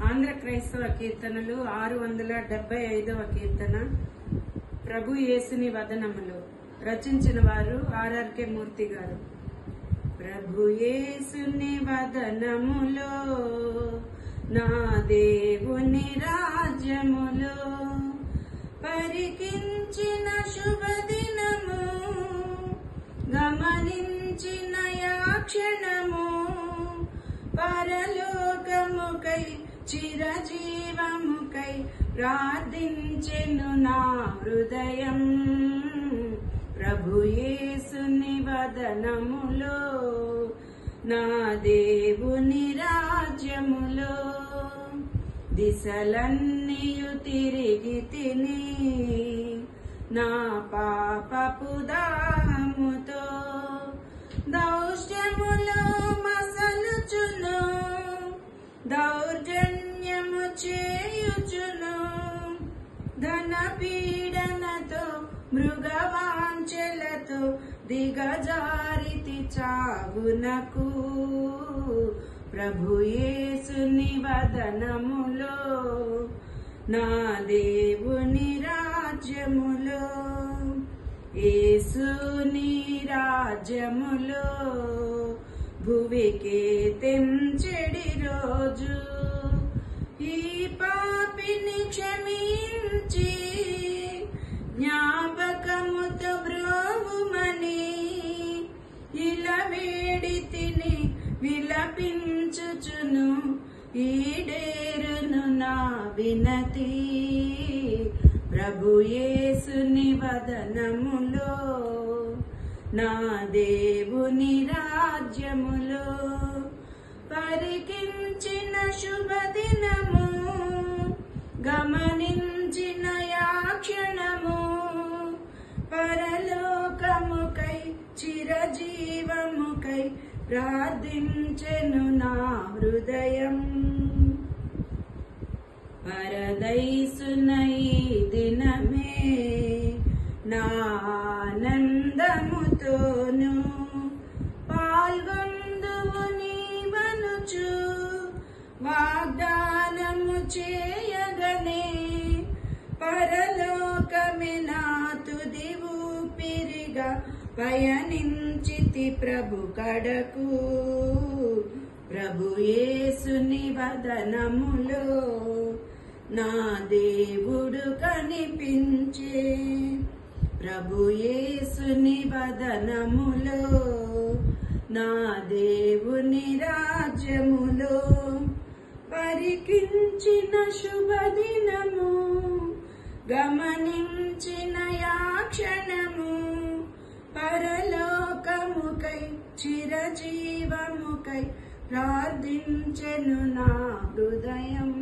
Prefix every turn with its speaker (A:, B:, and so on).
A: ఆంధ్ర క్రైస్తవ కీర్తనలు 675వ కీర్తన. ప్రభు యేసుని వదనములు. రచించిన వారు ఆర్ఆర్కే మూర్తి గారు. ప్రభు యేసుని వదనములో నా దేవుని రాజ్యములో పరికించిన శుభదినము గమనించిన యాక్షణము పరలోకముకై చిరజీవముకై ప్రార్థించెను నా హృదయం. ప్రభు యేసుని వదనములో నా దేవుని రాజ్యములో దిశలన్నీయు తిరిగి తిని నా పాపపు దాహముతో దౌష్ట్యములో మసలుచును దౌర్జన్యము చేయుచును ధన పీడనతో మృగవాంఛలతో దిగజారితి చావునకు. ప్రభు యేసుని వదనములో నా దేవుని రాజ్యములో యేసుని రాజ్యములో భువికే తెంచెడి రోజు ఈ పాపిని క్షమించి జ్ఞాపకముతో బ్రోవుమని ఇలా వేడి తిని విలపించుచును ఈడేరును నా వినతి. ప్రభు యేసుని వదనములో నా దేవుని రాజ్యములో పరికించిన శుభదినము గమనించిన యాక్షణము పరలోకముకై చిరజీవముకై ప్రార్థించెను నా హృదయం. పరదైసునై దినమే నా ఆనందముతోను పాల్గొందువు నీవనుచు వాగ్దానము చేయగనే పరలోకమే నా తుది ఊపిరిగా పయనించితి ప్రభు కడకు. ప్రభు యేసుని వదనములో నా దేవుడు కనిపించే. ప్రభు యేసుని వదనములో నా దేవుని రాజ్యములో పరికించిన శుభదినము గమనించిన యాక్షణము పరలోకముకై చిరజీవముకై ప్రార్థించెను నా హృదయం.